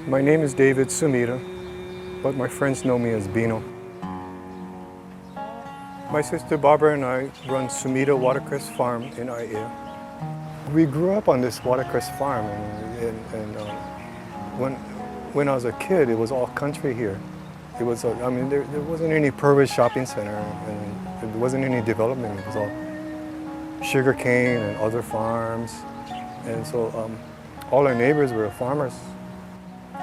My name is David Sumida, but my friends know me as Bino. My sister Barbara and I run Sumida Watercress farm in Ia. We grew up on this watercress farm, and when I was a kid, it was all country here. It was, there wasn't any Purvis shopping center, and there wasn't any development. It was all sugarcane and other farms, and so all our neighbors were farmers.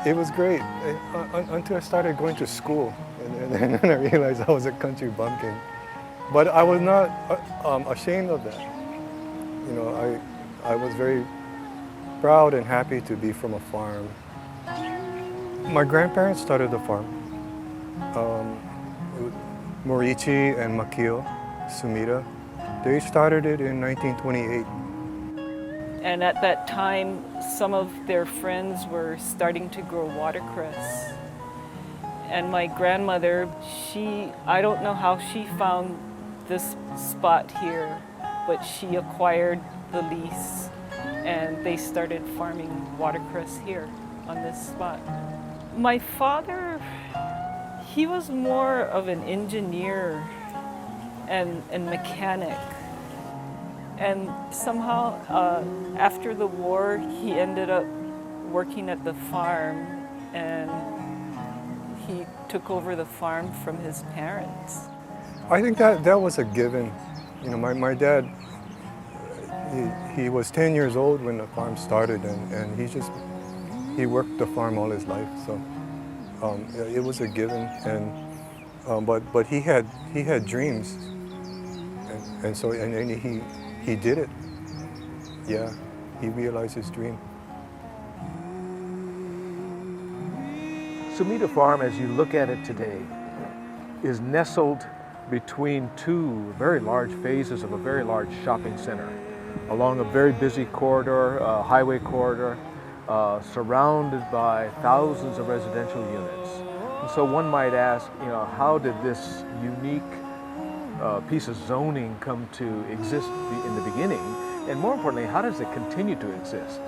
It was great until I started going to school, and then I realized I was a country bumpkin. But I was not ashamed of that. You know, I was very proud and happy to be from a farm. My grandparents started the farm. Moriichi and Makio Sumida, they started it in 1928. And at that time, some of their friends were starting to grow watercress. And my grandmother, I don't know how she found this spot here, but she acquired the lease and they started farming watercress here on this spot. My father, he was more of an engineer and mechanic. And somehow, after the war, he ended up working at the farm, and he took over the farm from his parents. I think that was a given. You know, my dad, he was 10 years old when the farm started, and he worked the farm all his life. So it was a given, and but he had dreams, and so he did it. Yeah, he realized his dream. Sumida Farm, as you look at it today, is nestled between two very large phases of a very large shopping center, along a very busy corridor, highway corridor, surrounded by thousands of residential units. And so one might ask, you know, how did this unique piece of zoning come to exist in the beginning, and more importantly, how does it continue to exist?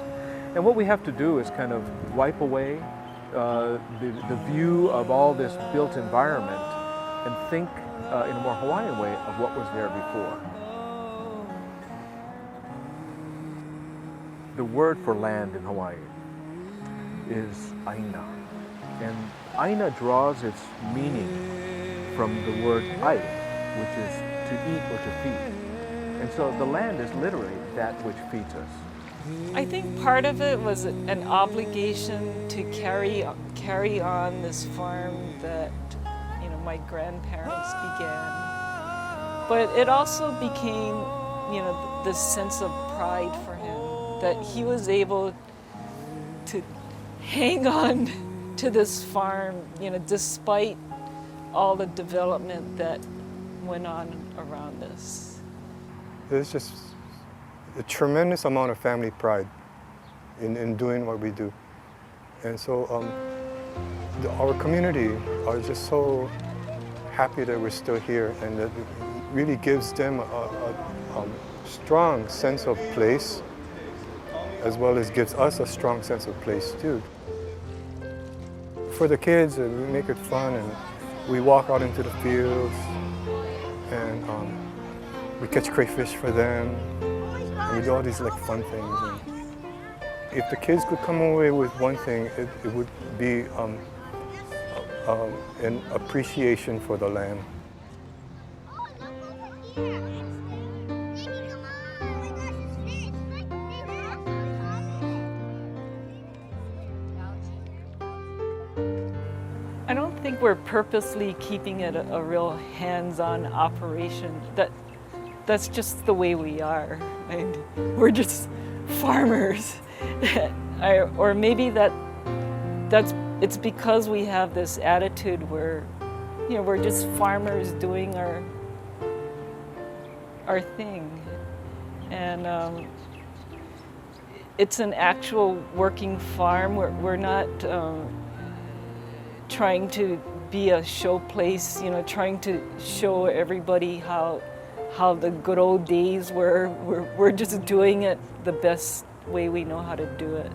And what we have to do is kind of wipe away the view of all this built environment and think in a more Hawaiian way of what was there before. The word for land in Hawaii is aina, and aina draws its meaning from the word ai, which is to eat or to feed. And so the land is literally that which feeds us. I think part of it was an obligation to carry on this farm that, you know, my grandparents began. But it also became, you know, this sense of pride for him, that he was able to hang on to this farm, you know, despite all the development that went on around us. There's just a tremendous amount of family pride in doing what we do. And so our community are just so happy that we're still here, and that it really gives them a strong sense of place, as well as gives us a strong sense of place too. For the kids, we make it fun, and we walk out into the fields, and we catch crayfish for them, and we do all these like fun things. And if the kids could come away with one thing, it would be an appreciation for the land. I don't think we're purposely keeping it a real hands-on operation. That's just the way we are. And we're just farmers. Or maybe it's because we have this attitude where, you know, we're just farmers doing our thing. And it's an actual working farm. We're not trying to be a show place, you know, trying to show everybody how the good old days were. We're just doing it the best way we know how to do it.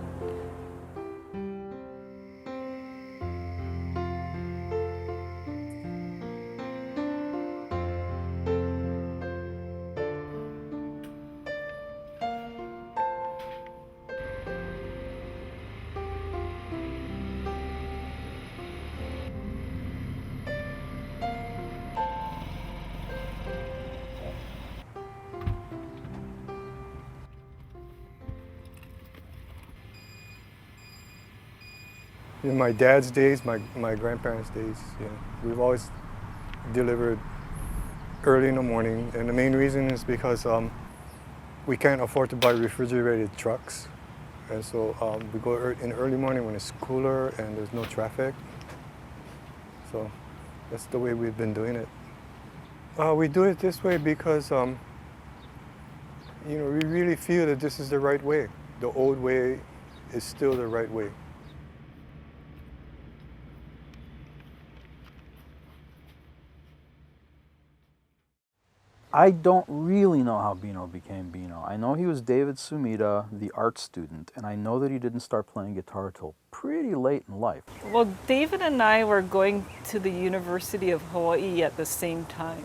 In my dad's days, my grandparents' days, we've always delivered early in the morning, and the main reason is because we can't afford to buy refrigerated trucks, and so we go in early morning when it's cooler and there's no traffic. So that's the way we've been doing it. We do it this way because we really feel that this is the right way. The old way is still the right way. I don't really know how Bino became Bino. I know he was David Sumida, the art student, and I know that he didn't start playing guitar till pretty late in life. Well, David and I were going to the University of Hawaii at the same time.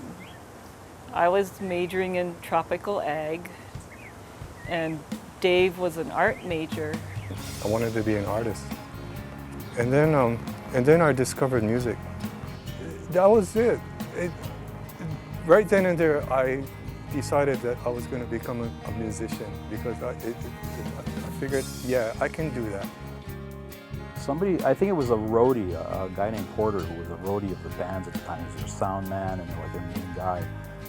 I was majoring in tropical ag, and Dave was an art major. I wanted to be an artist. And then I discovered music. That was it. Right then and there, I decided that I was going to become a musician because I figured, yeah, I can do that. Somebody, I think it was a roadie, a guy named Porter, who was a roadie of the bands at the time. He was their sound man and like their main guy.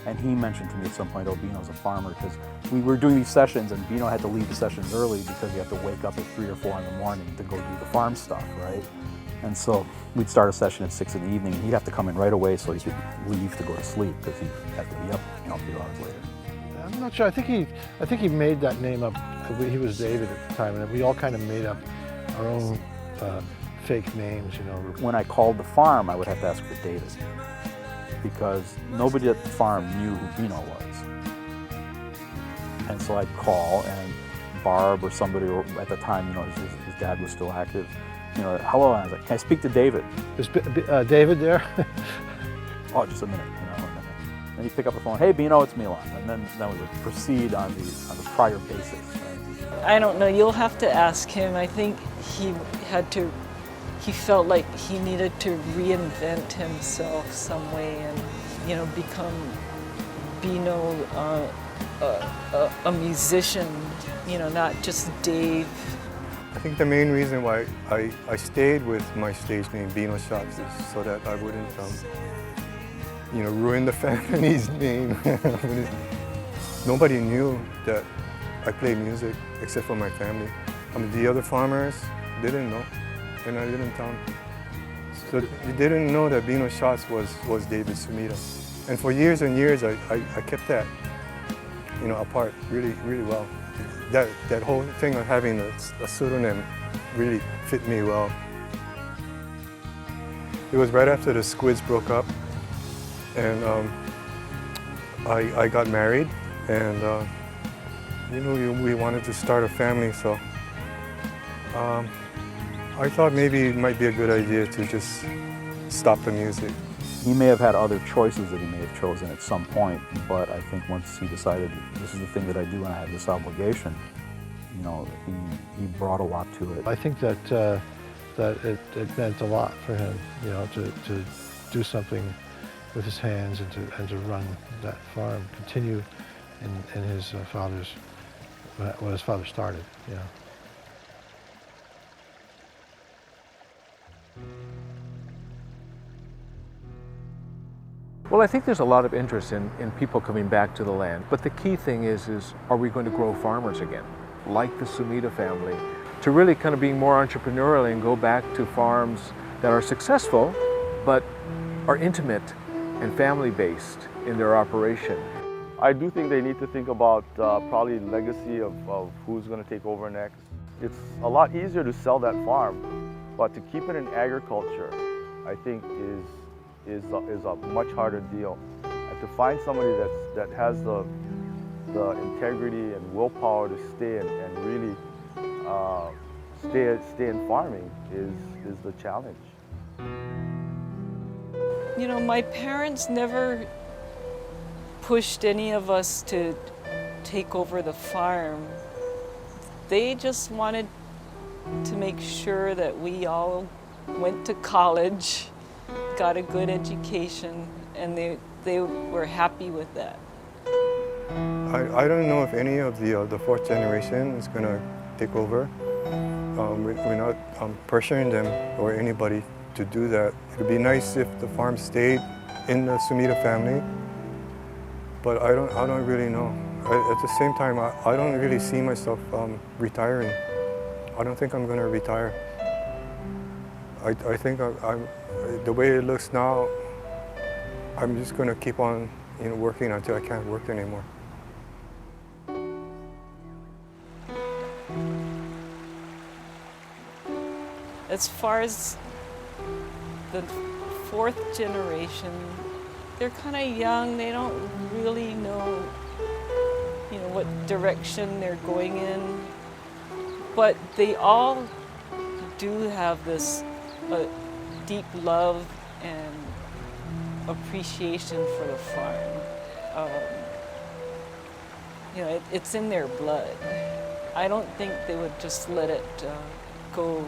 And he mentioned to me at some point, oh, Bino's a farmer, because we were doing these sessions and Bino had to leave the sessions early because he had to wake up at 3 or 4 in the morning to go do the farm stuff, right? And so we'd start a session at 6 in the evening and he'd have to come in right away so he could leave to go to sleep because he'd have to be up, a few hours later. I'm not sure. I think he made that name up. He was David at the time, and we all kind of made up our own fake names, When I called the farm, I would have to ask for David because nobody at the farm knew who Bino was. And so I'd call and Barb or somebody, or at the time, his dad was still active, hello, and I was like, can I speak to David? Is David there? Oh, just a minute, And he'd pick up the phone, hey, Bino, it's Milan. And then we would proceed on the prior basis, right? I don't know, you'll have to ask him. I think he felt like he needed to reinvent himself some way and, become Bino, a musician, not just Dave. I think the main reason why I stayed with my stage name, Bino Shots, is so that I wouldn't, ruin the family's name. Nobody knew that I played music except for my family. The other farmers didn't know, and I didn't tell them. So they didn't know that Bino Shots was David Sumida. And for years and years, I kept that, apart really, really well. That whole thing of having a pseudonym really fit me well. It was right after the Squids broke up, and I got married, and we wanted to start a family, so I thought maybe it might be a good idea to just stop the music. He may have had other choices that he may have chosen at some point, but I think once he decided this is the thing that I do and I have this obligation, he brought a lot to it. I think that it meant a lot for him, to do something with his hands and to run that farm, continue in his father's, what his father started, Well, I think there's a lot of interest in people coming back to the land. But the key thing is are we going to grow farmers again, like the Sumida family, to really kind of being more entrepreneurial and go back to farms that are successful, but are intimate and family-based in their operation. I do think they need to think about probably legacy of who's going to take over next. It's a lot easier to sell that farm, but to keep it in agriculture, I think is a much harder deal. And to find somebody that has the integrity and willpower to stay and really stay in farming is the challenge. My parents never pushed any of us to take over the farm. They just wanted to make sure that we all went to college, got a good education, and they were happy with that. I don't know if any of the fourth generation is going to take over. we're not pressuring them or anybody to do that. It would be nice if the farm stayed in the Sumida family, but I don't really know. At the same time, I don't really see myself retiring. I don't think I'm going to retire. I think the way it looks now, I'm just going to keep on, working until I can't work anymore. As far as the fourth generation, they're kind of young. They don't really know, what direction they're going in. But they all do have this deep love and appreciation for the farm. It's in their blood. I don't think they would just let it go